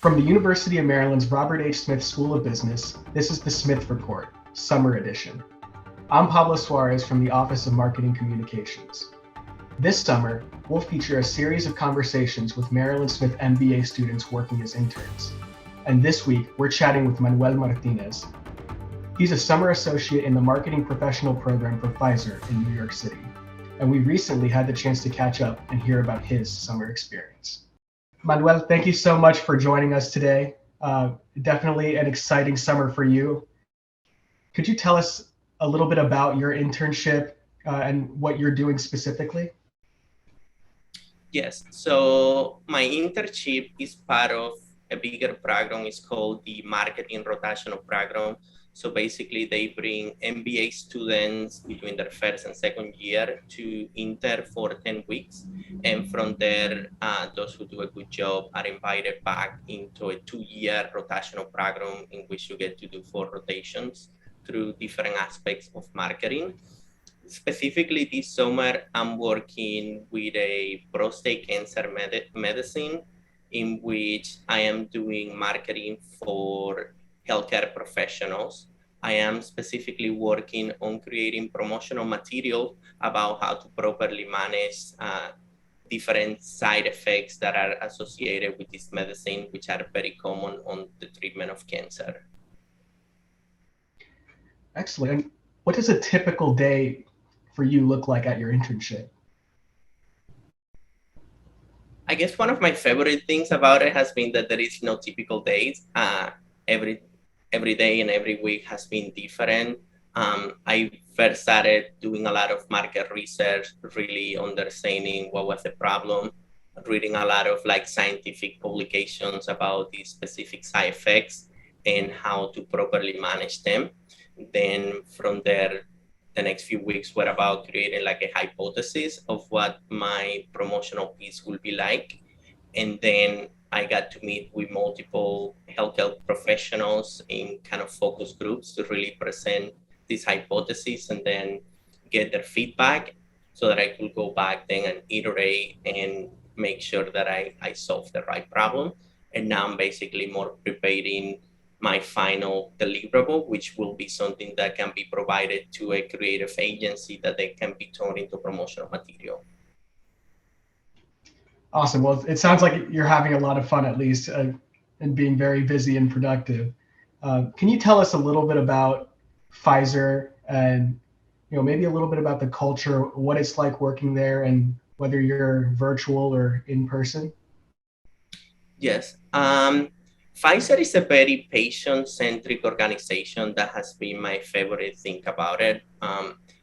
From the University of Maryland's Robert H. Smith School of Business, this is the Smith Report, Summer Edition. I'm Pablo Suarez from the Office of Marketing Communications. This summer, we'll feature a series of conversations with Maryland Smith MBA students working as interns. And this week, we're chatting with Manuel Martinez. He's a summer associate in the Marketing Professional Program for Pfizer in New York City. And we recently had the chance to catch up and hear about his summer experience. Manuel, thank you so much for joining us today. Definitely an exciting summer for you. Could you tell us a little bit about your internship and what you're doing specifically? Yes, so my internship is part of a bigger program. It's called the Marketing Rotational Program. So basically they bring MBA students between their first and second year to intern for 10 weeks. And from there, those who do a good job are invited back into a 2-year rotational program in which you get to do 4 rotations through different aspects of marketing. Specifically this summer, I'm working with a prostate cancer medicine in which I am doing marketing for healthcare professionals. I am specifically working on creating promotional material about how to properly manage different side effects that are associated with this medicine, which are very common on the treatment of cancer. Excellent. And what does a typical day for you look like at your internship? I guess one of my favorite things about it has been that there is no typical days. Every day and every week has been different. I first started doing a lot of market research, really understanding what was the problem, reading a lot of scientific publications about these specific side effects and how to properly manage them. Then from there, the next few weeks were about creating a hypothesis of what my promotional piece will be like. And then I got to meet with multiple healthcare professionals in kind of focus groups to really present this hypothesis and then get their feedback so that I could go back then and iterate and make sure that I solve the right problem. And now I'm basically more preparing my final deliverable, which will be something that can be provided to a creative agency that they can be turned into promotional material. Awesome. Well, it sounds like you're having a lot of fun, at least, and being very busy and productive. Can you tell us a little bit about Pfizer and maybe a little bit about the culture, what it's like working there, and whether you're virtual or in person? Yes. Pfizer is a very patient-centric organization. That has been my favorite thing about it.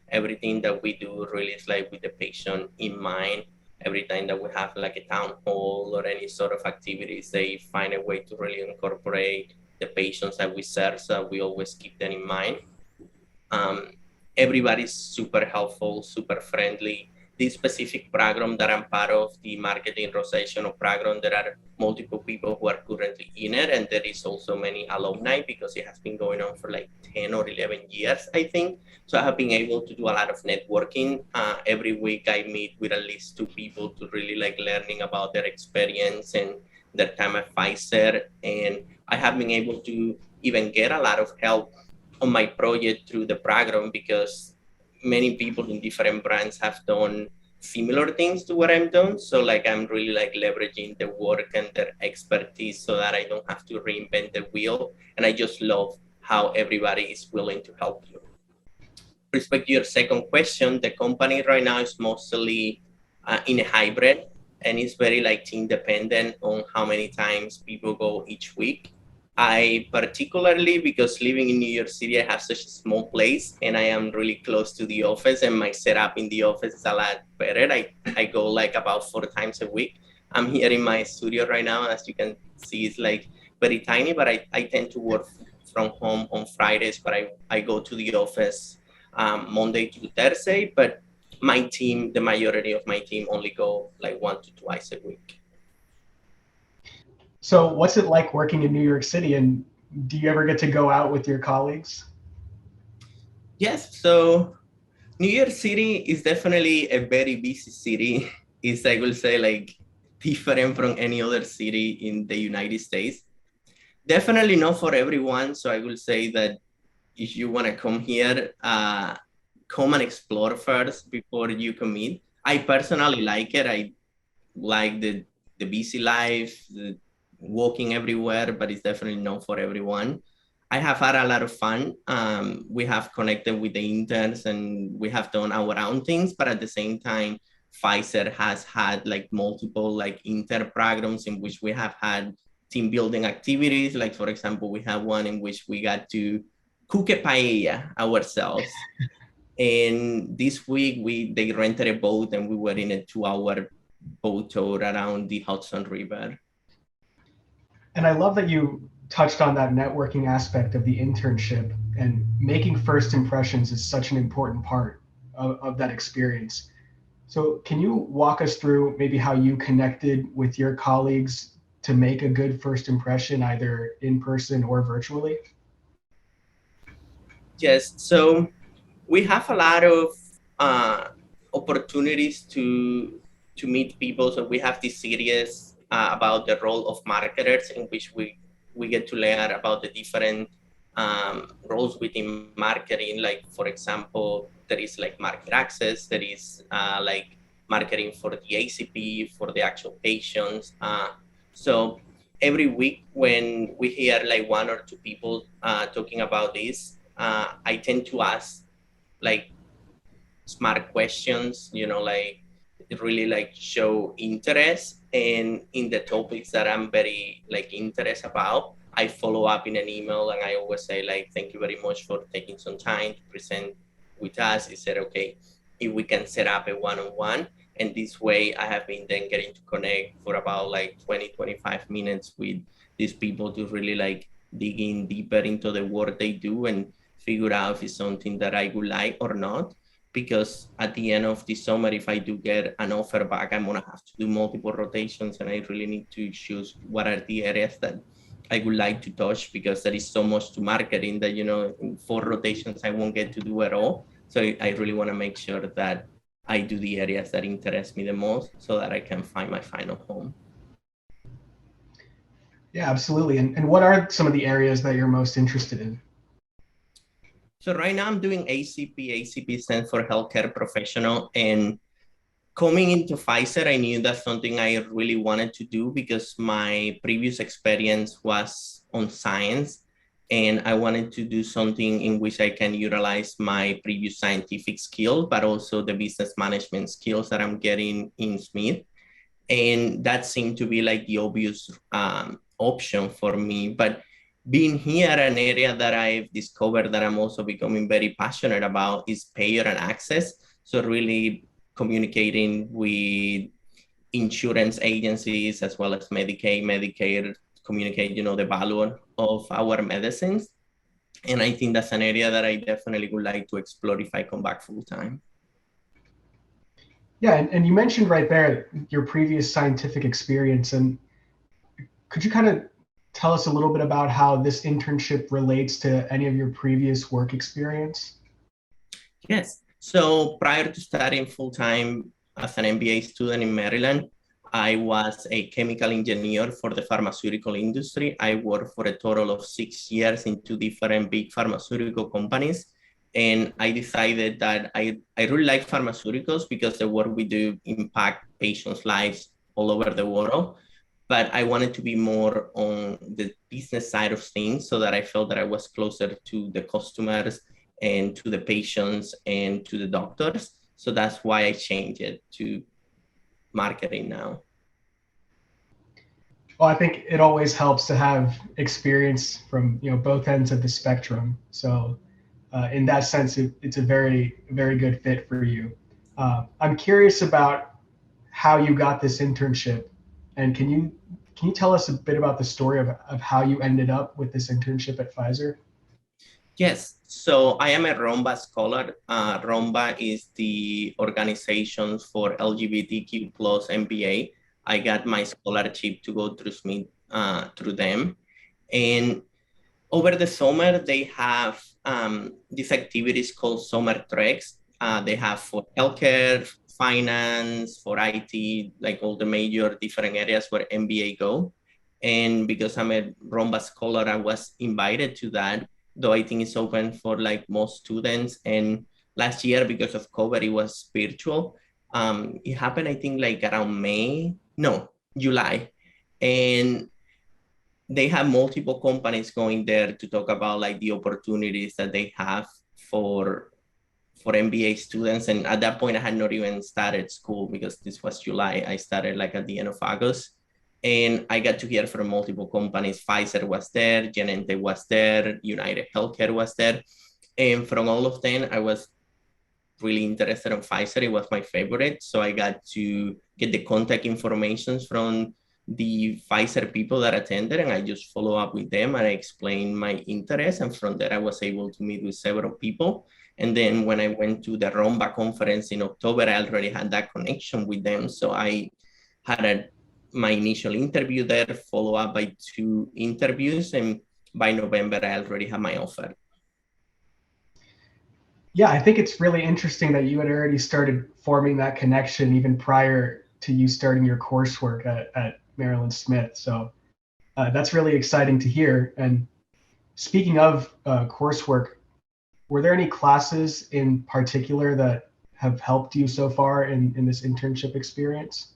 Everything that we do really is with the patient in mind. Every time that we have a town hall or any sort of activities, they find a way to really incorporate the patients that we serve, so we always keep them in mind. Everybody's super helpful, super friendly. This specific program that I'm part of, the Marketing Rotational Program, there are multiple people who are currently in it, and there is also many alumni because it has been going on for 10 or 11 years, I think. So I have been able to do a lot of networking. Every week I meet with at least 2 people to really learning about their experience and their time at Pfizer. And I have been able to even get a lot of help on my project through the program because many people in different brands have done similar things to what I'm doing. So I'm really leveraging the work and their expertise so that I don't have to reinvent the wheel. And I just love how everybody is willing to help you. With respect to your second question, the company right now is mostly in a hybrid and it's very team dependent on how many times people go each week. I particularly, because living in New York City, I have such a small place and I am really close to the office and my setup in the office is a lot better. I go about 4 times a week. I'm here in my studio right now. As you can see, it's very tiny, but I tend to work from home on Fridays, but I go to the office Monday to Thursday, but my team, the majority of my team only go 1 to 2 a week. So what's it like working in New York City, and do you ever get to go out with your colleagues? Yes, so New York City is definitely a very busy city. It's, I will say, different from any other city in the United States. Definitely not for everyone. So I will say that if you want to come here, come and explore first before you commit. I personally like it. I like the busy life, the walking everywhere, but it's definitely not for everyone. I have had a lot of fun. We have connected with the interns and we have done our own things, but at the same time, Pfizer has had like multiple like inter programs in which we have had team building activities. Like for example, we have one in which we got to cook a paella ourselves. And this week they rented a boat and we were in a 2 hour boat tour around the Hudson River. And I love that you touched on that networking aspect of the internship, and making first impressions is such an important part of that experience. So, can you walk us through maybe how you connected with your colleagues to make a good first impression, either in person or virtually? Yes, so we have a lot of opportunities to meet people. So we have this series about the role of marketers, in which we get to learn about the different roles within marketing. Like for example, there is like market access, there is like marketing for the ACP, for the actual patients. So every week when we hear like one or two people talking about this, I tend to ask like smart questions, like really like show interest in the topics that I'm very like interested about. I follow up in an email and I always say like, thank you very much for taking some time to present with us. Is it okay if we can set up a one-on-one? And this way I have been then getting to connect for about like 20-25 minutes with these people to really like dig in deeper into the work they do and figure out if it's something that I would like or not. Because at the end of the summer, if I do get an offer back, I'm gonna have to do multiple rotations, and I really need to choose what are the areas that I would like to touch, because there is so much to marketing that in 4 rotations I won't get to do at all. So I really want to make sure that I do the areas that interest me the most, so that I can find my final home. Yeah, absolutely. And what are some of the areas that you're most interested in? So right now I'm doing ACP. ACP stands for healthcare professional. And coming into Pfizer, I knew that's something I really wanted to do, because my previous experience was on science. And I wanted to do something in which I can utilize my previous scientific skill, but also the business management skills that I'm getting in Smith. And that seemed to be like the obvious option for me. But being here, an area that I've discovered that I'm also becoming very passionate about is payer and access. So really communicating with insurance agencies as well as Medicaid, Medicare, communicate, the value of our medicines. And I think that's an area that I definitely would like to explore if I come back full time. Yeah, and you mentioned right there your previous scientific experience, and could you kind of tell us a little bit about how this internship relates to any of your previous work experience? Yes. So prior to starting full time as an MBA student in Maryland, I was a chemical engineer for the pharmaceutical industry. I worked for a total of 6 years in two different big pharmaceutical companies. And I decided that I really like pharmaceuticals because the work we do impact patients' lives all over the world. But I wanted to be more on the business side of things, so that I felt that I was closer to the customers and to the patients and to the doctors. So that's why I changed it to marketing now. Well, I think it always helps to have experience from both ends of the spectrum. So, in that sense, it's a very good fit for you. I'm curious about how you got this internship, and can you tell us a bit about the story of how you ended up with this internship at Pfizer? Yes, so I am a ROMBA scholar. ROMBA is the organization for LGBTQ plus MBA. I got my scholarship to go through Smith through them. And over the summer, they have these activities called summer treks. They have for healthcare, finance, for IT, like all the major different areas where MBA go. And because I'm a Romba scholar, I was invited to that, though I think it's open for like most students. And last year, because of COVID, it was virtual. It happened, I think, like around July. And they have multiple companies going there to talk about like the opportunities that they have for MBA students. And at that point, I had not even started school because this was July. I started like at the end of August. And I got to hear from multiple companies. Pfizer was there, Genentech was there, United Healthcare was there. And from all of them, I was really interested in Pfizer. It was my favorite. So I got to get the contact information from the Pfizer people that attended, and I just follow up with them and I explained my interest. And from there, I was able to meet with several people. And then when I went to the Romba conference in October, I already had that connection with them. So I had my initial interview there, follow up by 2 interviews, and by November, I already had my offer. Yeah, I think it's really interesting that you had already started forming that connection even prior to you starting your coursework at Maryland Smith. So that's really exciting to hear. And speaking of coursework, were there any classes in particular that have helped you so far in this internship experience?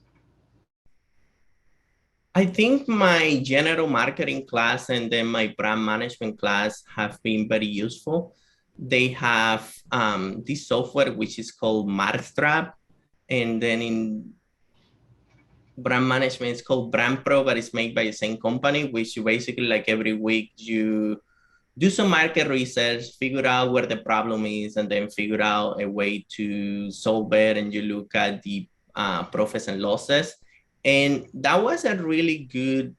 I think my general marketing class and then my brand management class have been very useful. They have this software which is called Markstrap, and then in brand management it's called Brand Pro, but it's made by the same company, which you basically like every week you do some market research, figure out where the problem is, and then figure out a way to solve it. And you look at the profits and losses. And that was a really good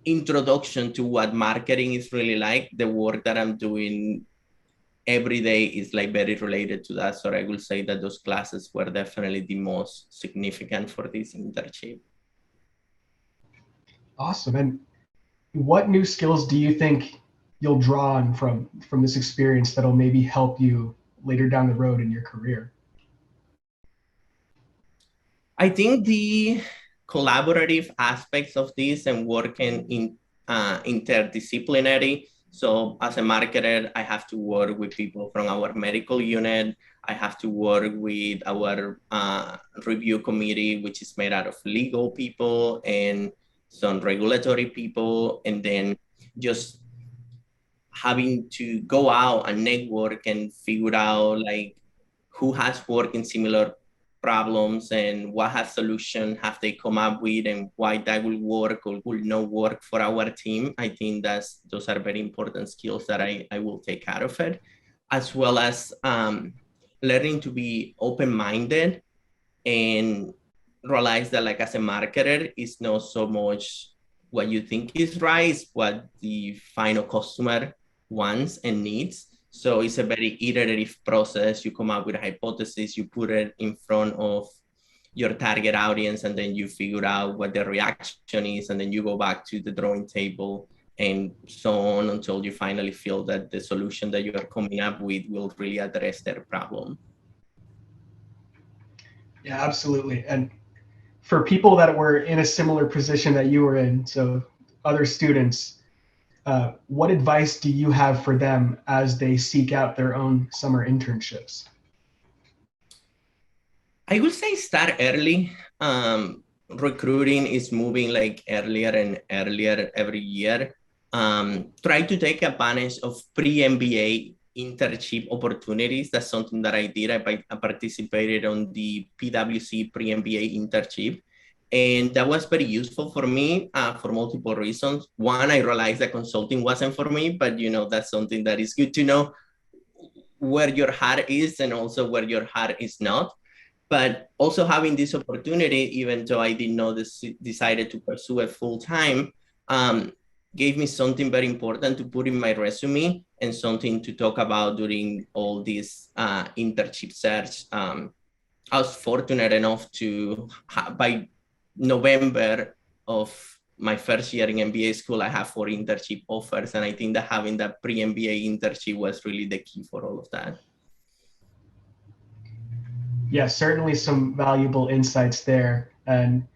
introduction to what marketing is really like. The work that I'm doing every day is like very related to that. So I will say that those classes were definitely the most significant for this internship. Awesome. And what new skills do you think you'll draw on from this experience that'll maybe help you later down the road in your career? I think the collaborative aspects of this and working in interdisciplinary. So as a marketer, I have to work with people from our medical unit. I have to work with our review committee, which is made out of legal people and some regulatory people, and then just having to go out and network and figure out like who has worked in similar problems and what has solution have they come up with and why that will work or will not work for our team. I think those are very important skills that I will take out of it, as well as learning to be open-minded and realize that like as a marketer, it's not so much what you think is right, it's what the final customer wants and needs. So it's a very iterative process. You come up with a hypothesis, you put it in front of your target audience, and then you figure out what the reaction is, and then you go back to the drawing table and so on until you finally feel that the solution that you are coming up with will really address their problem. Yeah, absolutely. And for people that were in a similar position that you were in, so other students, what advice do you have for them as they seek out their own summer internships? I would say start early. Recruiting is moving like earlier and earlier every year. Try to take advantage of pre-MBA internship opportunities. That's something that I did. I participated on the PwC pre-MBA internship. And that was very useful for me for multiple reasons. One, I realized that consulting wasn't for me, but that's something that is good to know where your heart is and also where your heart is not. But also having this opportunity, even though I did not decided to pursue it full time, gave me something very important to put in my resume and something to talk about during all this internship search. I was fortunate enough to, by November of my first year in MBA school, I have 4 internship offers. And I think that having that pre-MBA internship was really the key for all of that. Yeah, certainly some valuable insights there. And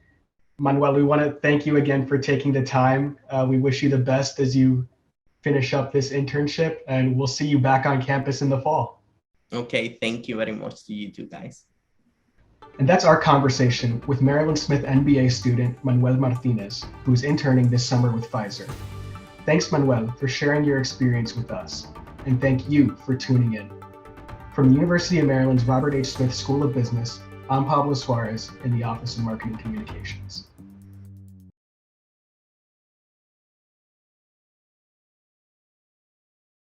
Manuel, we want to thank you again for taking the time. We wish you the best as you finish up this internship, and we'll see you back on campus in the fall. Okay, thank you very much to you two guys. And that's our conversation with Maryland Smith MBA student Manuel Martinez, who's interning this summer with Pfizer. Thanks, Manuel, for sharing your experience with us, and thank you for tuning in. From the University of Maryland's Robert H. Smith School of Business, I'm Pablo Suarez in the Office of Marketing Communications.